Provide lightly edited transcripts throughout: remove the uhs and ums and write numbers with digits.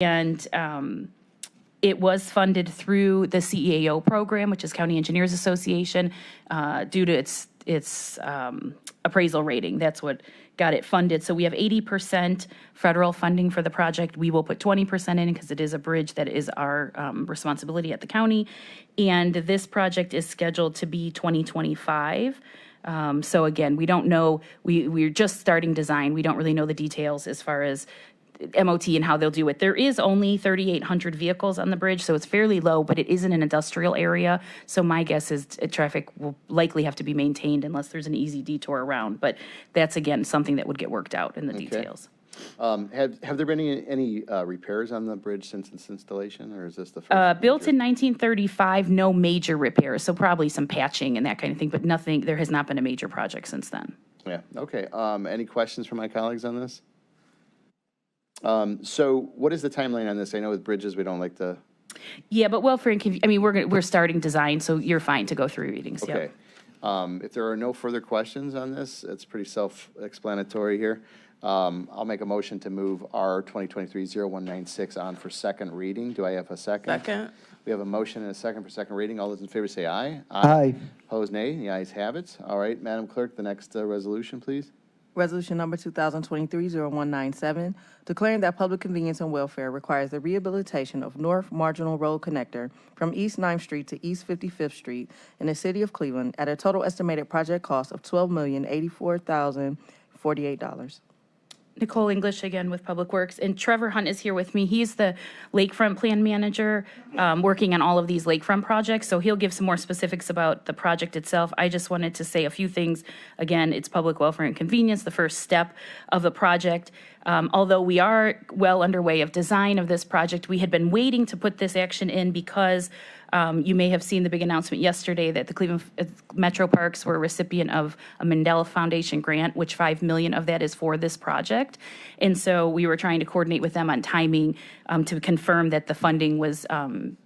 And it was funded through the CEAO program, which is County Engineers Association, due to its appraisal rating. That's what got it funded. So we have 80% federal funding for the project. We will put 20% in because it is a bridge that is our responsibility at the county. And this project is scheduled to be 2025. So again, we don't know, we're just starting design. We don't really know the details as far as MOT and how they'll do it. There is only 3,800 vehicles on the bridge, so it's fairly low, but it is in an industrial area. So my guess is traffic will likely have to be maintained unless there's an easy detour around. But that's, again, something that would get worked out in the details. Have there been any repairs on the bridge since its installation, or is this the first? Built in 1935, no major repairs, so probably some patching and that kind of thing, but nothing, there has not been a major project since then. Yeah, okay. Any questions from my colleagues on this? So what is the timeline on this? I know with bridges, we don't like to. Yeah, but welfare and, I mean, we're starting design, so you're fine to go through readings. Okay. Yep. If there are no further questions on this, it's pretty self-explanatory here. I'll make a motion to move R 2023-0196 on for second reading. Do I have a second? Second. We have a motion and a second for second reading. All those in favor say aye. Aye. Opposed, nay. The ayes have it. All right, Madam Clerk, the next resolution, please. Resolution number 2023-0197, declaring that public convenience and welfare requires the rehabilitation of North Marginal Road Connector from East 9th Street to East 55th Street in the city of Cleveland at a total estimated project cost of $12,084,048. Nicole English again with Public Works, and Trevor Hunt is here with me. He's the lakefront plan manager working on all of these lakefront projects, so he'll give some more specifics about the project itself. I just wanted to say a few things. Again, it's public welfare and convenience, the first step of the project. Although we are well underway of design of this project, we had been waiting to put this action in because you may have seen the big announcement yesterday that the Cleveland Metro Parks were a recipient of a Mandela Foundation grant, which $5 million of that is for this project. And so we were trying to coordinate with them on timing to confirm that the funding was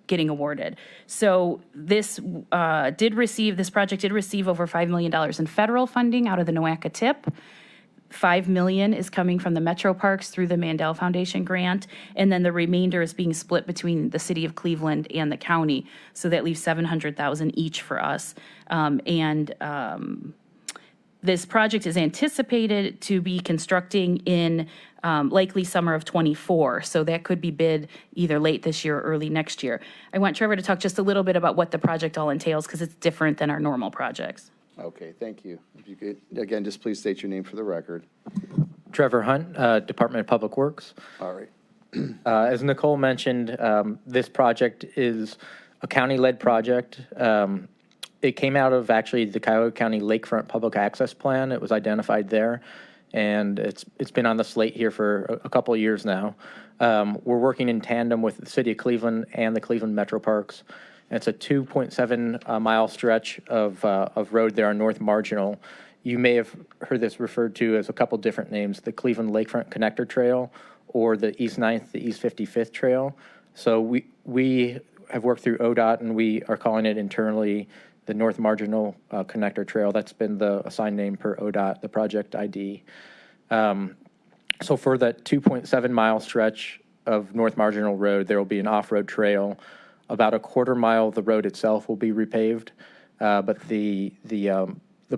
getting awarded. So this project did receive over $5 million in federal funding out of the NOACA TIP. $5 million is coming from the Metro Parks through the Mandel Foundation grant, and then the remainder is being split between the city of Cleveland and the county. So that leaves $700,000 each for us. This project is anticipated to be constructing in likely summer of '24. So that could be bid either late this year or early next year. I want Trevor to talk just a little bit about what the project all entails because it's different than our normal projects. Okay, thank you. If you could, again, just please state your name for the record. Trevor Hunt, Department of Public Works. All right. As Nicole mentioned, this project is a county-led project. It came out of actually the Cuyahoga County Lakefront Public Access Plan. It was identified there, and it's been on the slate here for a couple of years now. We're working in tandem with the City of Cleveland and the Cleveland Metro Parks. It's a 2.7 mile stretch of road there on North Marginal. You may have heard this referred to as a couple different names, the Cleveland Lakefront Connector Trail or the East 9th, the East 55th Trail. So we have worked through ODOT, and we are calling it internally the North Marginal Connector Trail. That's been the assigned name per ODOT, the project ID. So for that 2.7 mile stretch of North Marginal Road, there will be an off-road trail. About a quarter mile of the road itself will be repaved, but the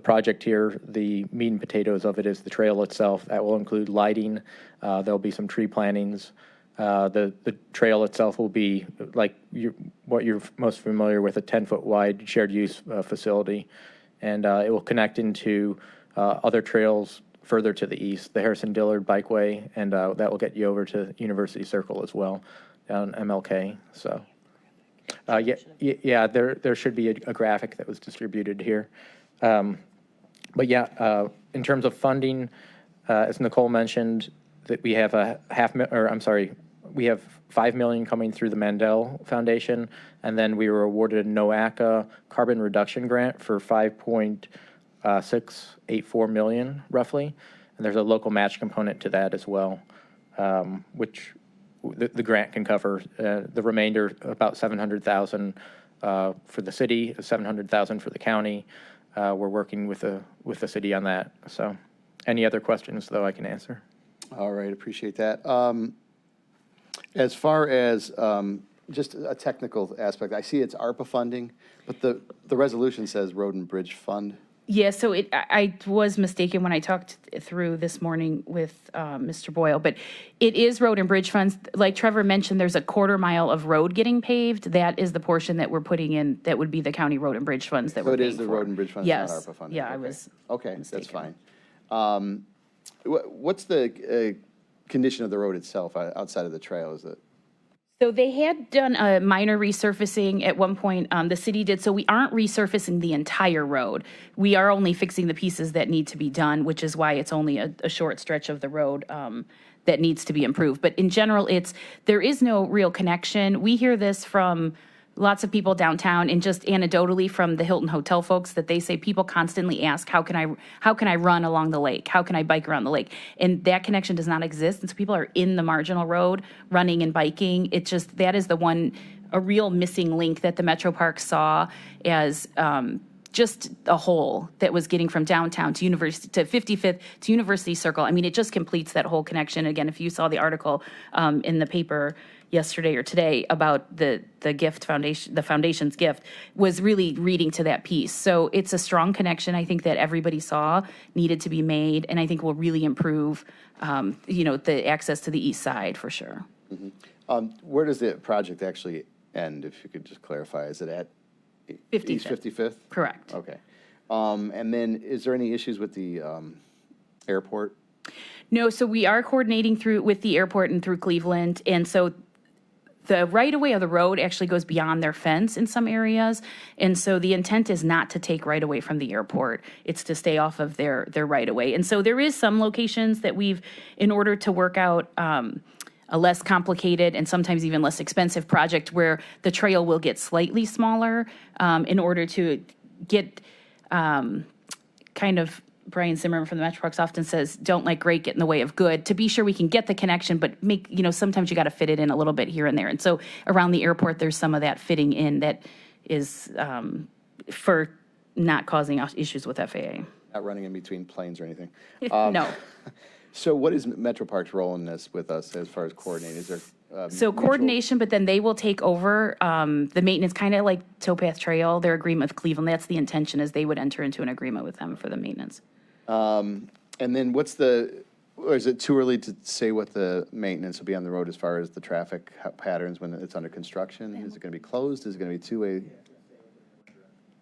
project here, the meat and potatoes of it is the trail itself. That will include lighting. There'll be some tree plantings. The trail itself will be like what you're most familiar with, a 10-foot wide shared use facility, and it will connect into other trails further to the east, the Harrison Dillard Bikeway, and that will get you over to University Circle as well, down MLK. So. Yeah, there should be a graphic that was distributed here. But yeah, in terms of funding, as Nicole mentioned, that we have we have $5 million coming through the Mandel Foundation, and then we were awarded a NOACA carbon reduction grant for $5.684 million roughly, and there's a local match component to that as well, which the grant can cover. The remainder, about $700,000 for the city, $700,000 for the county. We're working with the city on that. So, any other questions though I can answer? All right, appreciate that. As far as just a technical aspect, I see it's ARPA funding, but the resolution says Road and Bridge Fund. Yeah, so I was mistaken when I talked through this morning with Mr. Boyle, but it is road and bridge funds. Like Trevor mentioned, there's a 1/4 mile of road getting paved. That is the portion that we're putting in, that would be the county road and bridge funds that So we're it paying is the for. Road and Bridge Fund, Yes. not ARPA funding? Yeah, I Okay. was Okay, that's mistaken. fine. What's the condition of the road itself outside of the trail? Is it? So they had done a minor resurfacing at one point, the city did, so we aren't resurfacing the entire road. We are only fixing the pieces that need to be done, which is why it's only a short stretch of the road that needs to be improved. But in general, there is no real connection. We hear this from lots of people downtown, and just anecdotally from the Hilton Hotel folks, that they say people constantly ask, how can I run along the lake? How can I bike around the lake? And that connection does not exist. And so people are in the marginal road running and biking. It's just, that is a real missing link that the Metro Park saw as just a hole that was getting from downtown to University to 55th to University Circle. I mean, it just completes that whole connection. Again, if you saw the article in the paper yesterday or today about the gift foundation, the foundation's gift, was really reading to that piece. So it's a strong connection, I think, that everybody saw needed to be made, and I think will really improve, the access to the east side for sure. Where does the project actually end, if you could just clarify? Is it at 55th. East 55th? Correct. Okay. And then is there any issues with the airport? No, so we are coordinating with the airport and through Cleveland, and so the right-of-way of the road actually goes beyond their fence in some areas, and so the intent is not to take right-of-way from the airport. It's to stay off of their right-of-way. And so there is some locations that in order to work out a less complicated and sometimes even less expensive project, where the trail will get slightly smaller in order to get kind of, Brian Zimmerman from the Metro Parks often says, don't let great get in the way of good, to be sure we can get the connection, but sometimes you got to fit it in a little bit here and there. And so around the airport, there's some of that fitting in that is for not causing issues with FAA. Not running in between planes or anything? No. So what is Metro Park's role in this with us as far as coordinating? Is there So coordination, but then they will take over the maintenance, kind of like Towpath Trail, their agreement with Cleveland. That's the intention, is they would enter into an agreement with them for the maintenance. And then or is it too early to say what the maintenance will be on the road as far as the traffic patterns when it's under construction? Is it going to be closed? Is it going to be two-way?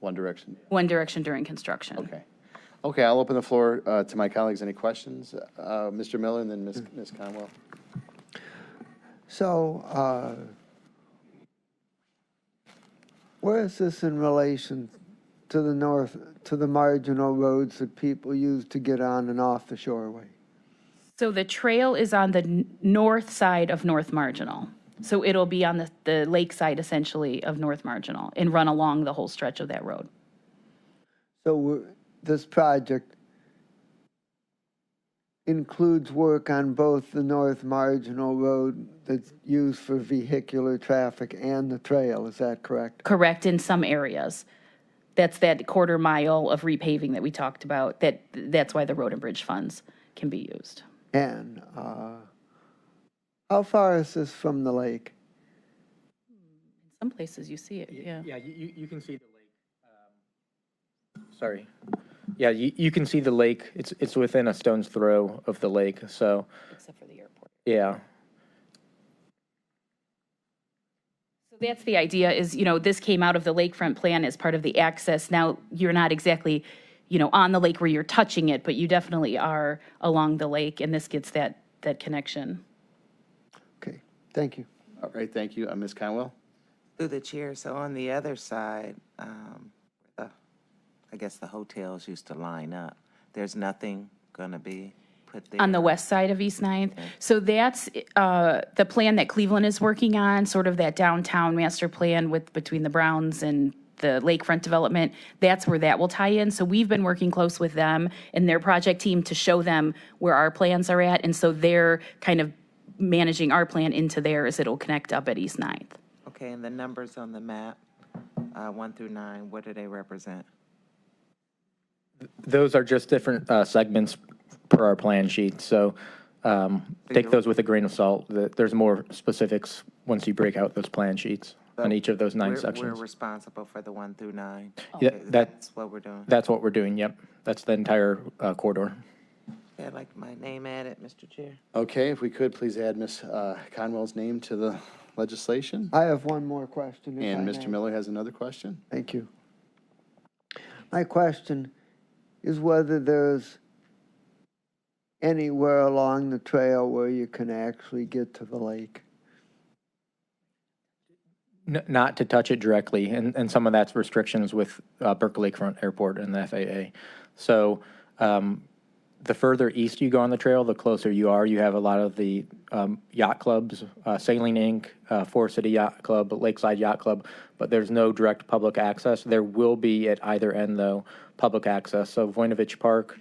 One direction? One direction during construction. Okay. Okay, I'll open the floor to my colleagues. Any questions? Mr. Miller and then Ms. Conwell. So, where is this in relation to the north, to the marginal roads that people use to get on and off the shoreway? So the trail is on the north side of North Marginal. So it'll be on the lake side, essentially, of North Marginal and run along the whole stretch of that road. So this project includes work on both the North Marginal Road that's used for vehicular traffic and the trail, is that correct? Correct, in some areas. That's that 1/4 mile of repaving that we talked about. That's why the road and bridge funds can be used. And how far is this from the lake? Some places you see it, yeah. Yeah, you can see the lake. Sorry. Yeah, you can see the lake. It's within a stone's throw of the lake, so, Except for the airport. yeah. So that's the idea is, this came out of the lakefront plan as part of the access. Now, you're not exactly, on the lake where you're touching it, but you definitely are along the lake, and this gets that connection. Okay, thank you. All right, thank you. Ms. Conwell? Through the chair, so on the other side, I guess the hotels used to line up. There's nothing going to be put there? On the west side of East 9th. So that's the plan that Cleveland is working on, sort of that downtown master plan between the Browns and the lakefront development. That's where that will tie in. So we've been working close with them and their project team to show them where our plans are at. And so they're kind of managing our plan into theirs. It'll connect up at East 9th. Okay, and the numbers on the map, 1 through 9, what do they represent? Those are just different segments per our plan sheet. So take those with a grain of salt. There's more specifics once you break out those plan sheets on each of those 9 We're sections. responsible for the 1 through 9. Yeah, Okay, that- That's what we're doing. That's what we're doing, yep. That's the entire corridor. I'd like my name added, Mr. Chair. Okay, if we could, please add Ms. Conwell's name to the legislation. I have one more question. if And I Mr. may. Miller has another question. Thank you. My question is whether there's anywhere along the trail where you can actually get to the lake. Not to touch it directly, and some of that's restrictions with Berkeley Lakefront Airport and the FAA. So the further east you go on the trail, the closer you are. You have a lot of the yacht clubs, Sailing Inc., Forest City Yacht Club, Lakeside Yacht Club, but there's no direct public access. There will be at either end, though, public access. So Voinovich Park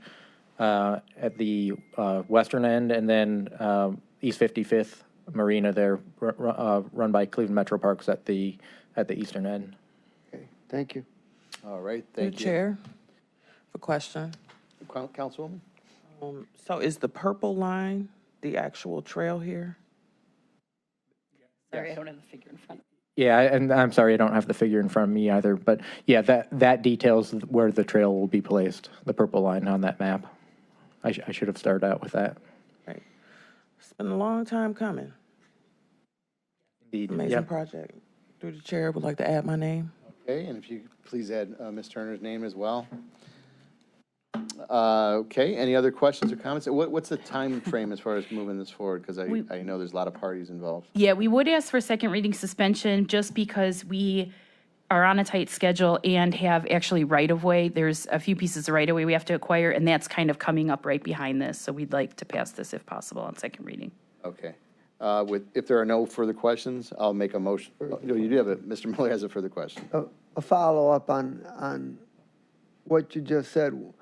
at the western end, and then East 55th Marina there, run by Cleveland Metro Parks at the eastern end. Okay, thank you. All right, Through thank you. Chair, for question. Councilwoman? So is the purple line the actual trail here? Sorry, I don't have the figure in front. Yeah, and I'm sorry, I don't have the figure in front of me either, but yeah, that details where the trail will be placed, the purple line on that map. I should have started out with that. Right. It's been a long time coming. Indeed. Amazing Yep. project. Through the chair, would like to add my name. Okay, and if you could please add Ms. Turner's name as well. Okay, any other questions or comments? What's the time frame as far as moving this forward? Because I know there's a lot of parties involved. Yeah, we would ask for second reading suspension just because we are on a tight schedule and have actually right-of-way. There's a few pieces of right-of-way we have to acquire, and that's kind of coming up right behind this. So we'd like to pass this if possible on second reading. Okay. If there are no further questions, I'll make a motion. Oh, no, you do have it. Mr. Miller has a further question. A follow-up on what you just said.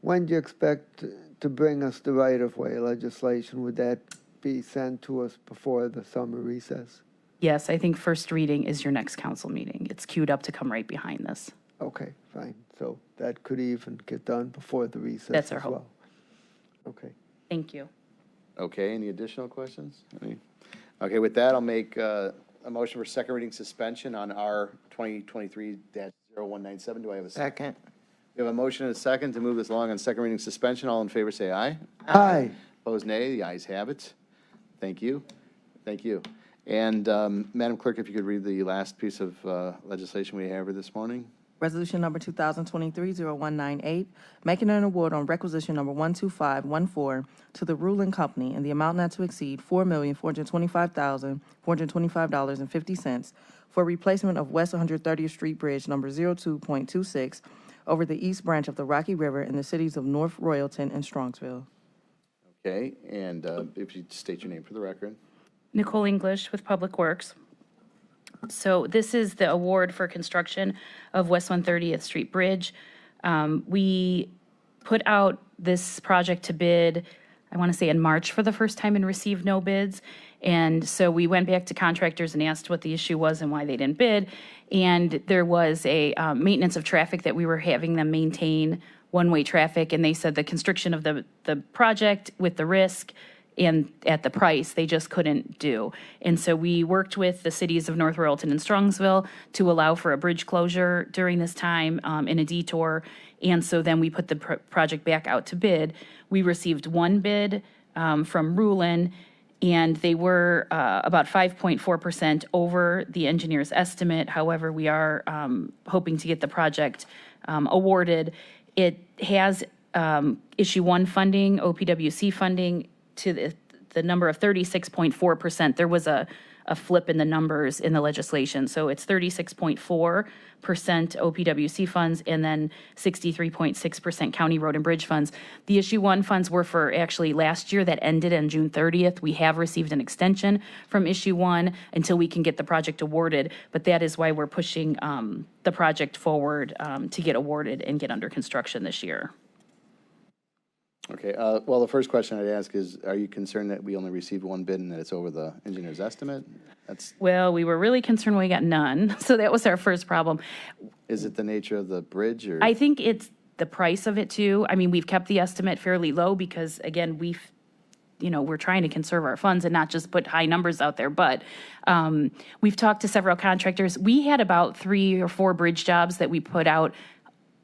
When do you expect to bring us the right-of-way legislation? Would that be sent to us before the summer recess? Yes, I think first reading is your next council meeting. It's queued up to come right behind this. Okay, fine. So that could even get done before the recess That's our as hope. well. Okay. Thank you. Okay, any additional questions? Okay, with that, I'll make a motion for second reading suspension on R 2023-0197. Do I have a second? Second. We have a motion and a second to move this along on second reading suspension. All in favor, say aye. Aye. Opposed, nay. The ayes have it. Thank you. Thank you. And Madam Clerk, if you could read the last piece of legislation we have here this morning. Resolution number 2023-0198, making an award on requisition number 12514 to the Ruling Company in the amount not to exceed $4,425,425.50 for replacement of West 130th Street Bridge number 02.26 over the east branch of the Rocky River in the cities of North Royalton and Strongsville. Okay, and if you state your name for the record. Nicole English with Public Works. So this is the award for construction of West 130th Street Bridge. We put out this project to bid, I want to say in March for the first time, and received no bids. And so we went back to contractors and asked what the issue was and why they didn't bid. And there was a maintenance of traffic that we were having them maintain, one-way traffic, and they said the constriction of the project with the risk and at the price, they just couldn't do. And so we worked with the cities of North Royalton and Strongsville to allow for a bridge closure during this time in a detour. And so then we put the project back out to bid. We received one bid from Rulin, and they were about 5.4% over the engineer's estimate. However, we are hoping to get the project awarded. It has issue one funding, OPWC funding, to the number of 36.4%. There was a flip in the numbers in the legislation. So it's 36.4% OPWC funds and then 63.6% county road and bridge funds. The issue one funds were for actually last year that ended on June 30th. We have received an extension from issue one until we can get the project awarded, but that is why we're pushing the project forward to get awarded and get under construction this year. Okay, well, the first question I'd ask is, are you concerned that we only received one bid and that it's over the engineer's estimate? Well, we were really concerned we got none, so that was our first problem. Is it the nature of the bridge, or? I think it's the price of it too. I mean, we've kept the estimate fairly low because, again, we're trying to conserve our funds and not just put high numbers out there. But we've talked to several contractors. We had about 3 or 4 bridge jobs that we put out,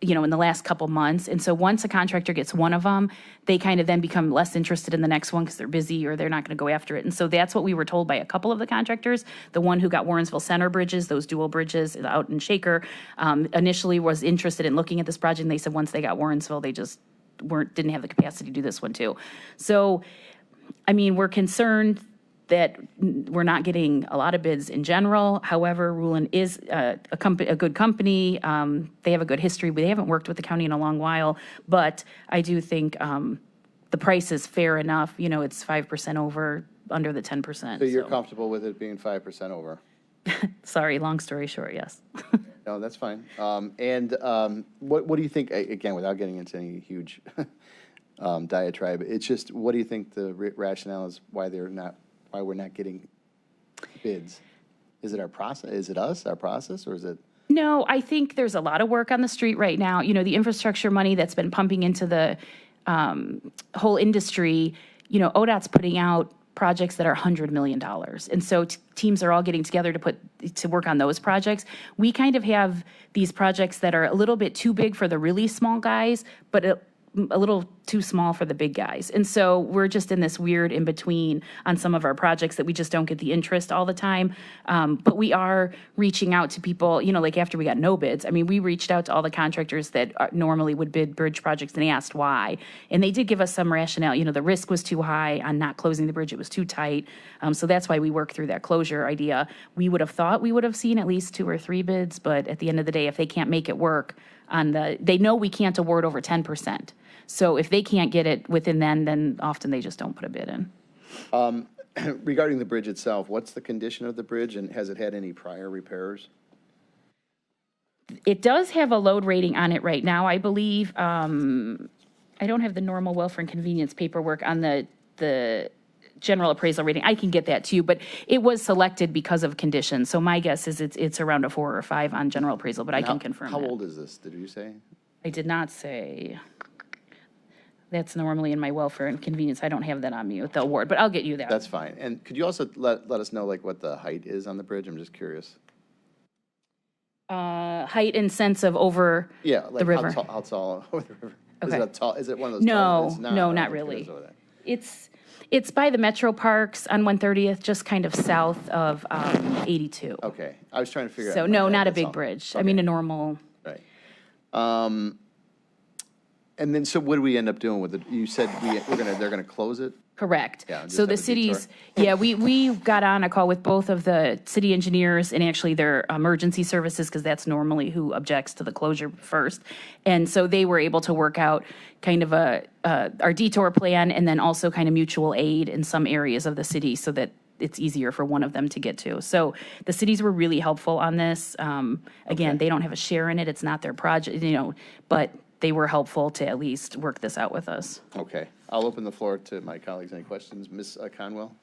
in the last couple months. And so once a contractor gets one of them, they kind of then become less interested in the next one because they're busy or they're not going to go after it. And so that's what we were told by a couple of the contractors. The one who got Warrensville Center bridges, those dual bridges out in Shaker, initially was interested in looking at this project. And they said once they got Warrensville, they just didn't have the capacity to do this one too. So, we're concerned that we're not getting a lot of bids in general. However, Rulin is a good company. They have a good history. They haven't worked with the county in a long while, but I do think the price is fair enough. It's 5% over, under the 10%. So you're comfortable with it being 5% over? Sorry, long story short, yes. No, that's fine. What do you think, again, without getting into any huge diatribe, it's just, what do you think the rationale is why we're not getting bids? Is it our process? Is it us, our process, or is it? No, I think there's a lot of work on the street right now. The infrastructure money that's been pumping into the whole industry, ODOT's putting out projects that are $100 million. And so teams are all getting together to work on those projects. We kind of have these projects that are a little bit too big for the really small guys, but a little too small for the big guys. And so we're just in this weird in between on some of our projects that we just don't get the interest all the time. But we are reaching out to people, like after we got no bids. We reached out to all the contractors that normally would bid bridge projects and asked why. And they did give us some rationale. The risk was too high on not closing the bridge. It was too tight. So that's why we worked through that closure idea. We would have thought we would have seen at least 2 or 3 bids, but at the end of the day, if they can't make it work they know we can't award over 10%. So if they can't get it within then often they just don't put a bid in. Regarding the bridge itself, what's the condition of the bridge, and has it had any prior repairs? It does have a load rating on it right now, I believe. I don't have the normal welfare and convenience paperwork on the general appraisal rating. I can get that to you, but it was selected because of conditions. So my guess is it's around a 4 or 5 on general appraisal, but I can confirm How that. old is this, did you say? I did not say. That's normally in my welfare and convenience. I don't have that on me with the award, but I'll get you that. That's fine. And could you also let us know what the height is on the bridge? I'm just curious. Height and sense of over Yeah, the river. how tall over the river? Okay. Is it one of those tall? It's No, not. I don't not think it really. is over there. It's by the Metro Parks on 130th, just kind of south of 82. Okay, I was trying to figure out. So in my no, head, not a that's big all. bridge. Okay. A normal. Right. And then, so what do we end up doing with it? You said they're gonna close it? Correct. Yeah, just So have the a detour. cities, we got on a call with both of the city engineers and actually their emergency services, because that's normally who objects to the closure first. And so they were able to work out kind of our detour plan and then also kind of mutual aid in some areas of the city so that it's easier for one of them to get to. So the cities were really helpful on this. Again, they don't have a share in it. It's not their project, but they were helpful to at least work this out with us. Okay, I'll open the floor to my colleagues. Any questions? Ms. Conwell?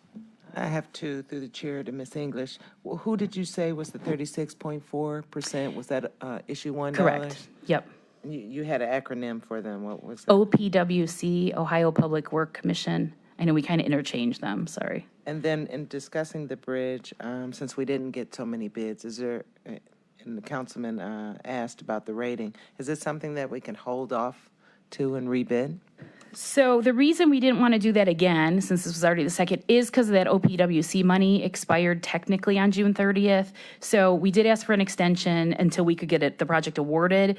I have 2 through the chair to Ms. English. Who did you say was the 36.4%? Was that issue $1? Correct. Yep. You had an acronym for them. What was that? OPWC, Ohio Public Work Commission. I know we kind of interchange them, sorry. And then in discussing the bridge, since we didn't get so many bids, is there, and the councilman asked about the rating, is this something that we can hold off to and rebid? So the reason we didn't want to do that again, since this was already the second, is because that OPWC money expired technically on June 30th. So we did ask for an extension until we could get the project awarded.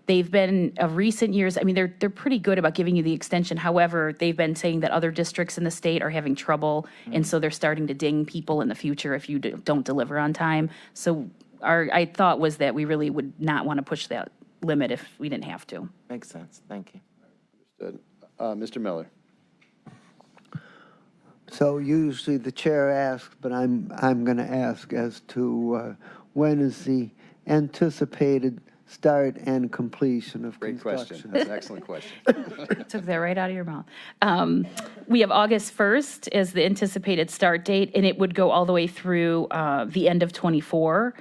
They've been, of recent years, they're pretty good about giving you the extension. However, they've been saying that other districts in the state are having trouble, and so they're starting to ding people in the future if you don't deliver on time. So I thought was that we really would not want to push that limit if we didn't have to. Makes sense. Thank you. Good. Mr. Miller? So usually the chair asks, but I'm going to ask as to when is the anticipated start and completion of Great construction? question. That's an excellent question. Took that right out of your mouth. We have August 1st as the anticipated start date, and it would go all the way through the end of '24.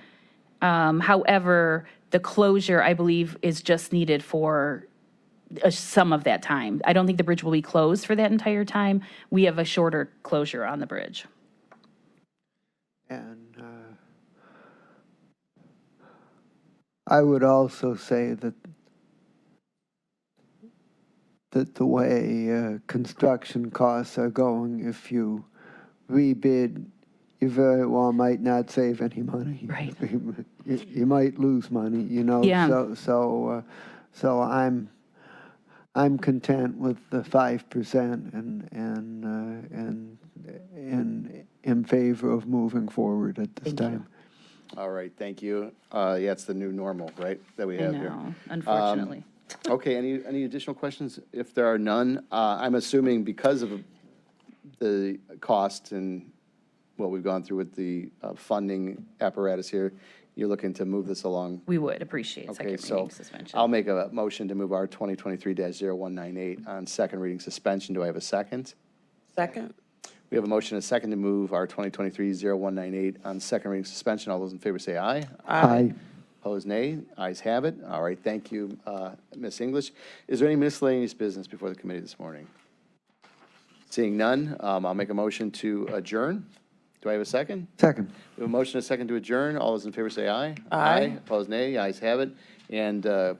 However, the closure, I believe, is just needed for some of that time. I don't think the bridge will be closed for that entire time. We have a shorter closure on the bridge. And I would also say that the way construction costs are going, if you rebid, you very well might not save any money. Right. You might lose money, you know. Yeah. So I'm content with the 5% and in favor of moving forward at this Thank you. time. All right, thank you. Yeah, it's the new normal, right, that we I have here. know, unfortunately. Okay, any additional questions? If there are none, I'm assuming because of the cost and what we've gone through with the funding apparatus here, you're looking to move this along. We would appreciate Okay, second so reading suspension. I'll make a motion to move our 2023-0198 on second reading suspension. Do I have a second? Second? We have a motion and a second to move our 2023-0198 on second reading suspension. All those in favor say aye. Aye. Opposed, nay. Ayes have it. All right, thank you, Ms. English. Is there any miscellaneous business before the committee this morning? Seeing none, I'll make a motion to adjourn. Do I have a second? Second. We have a motion and a second to adjourn. All those in favor say aye. Aye. Opposed, nay. Ayes have it. And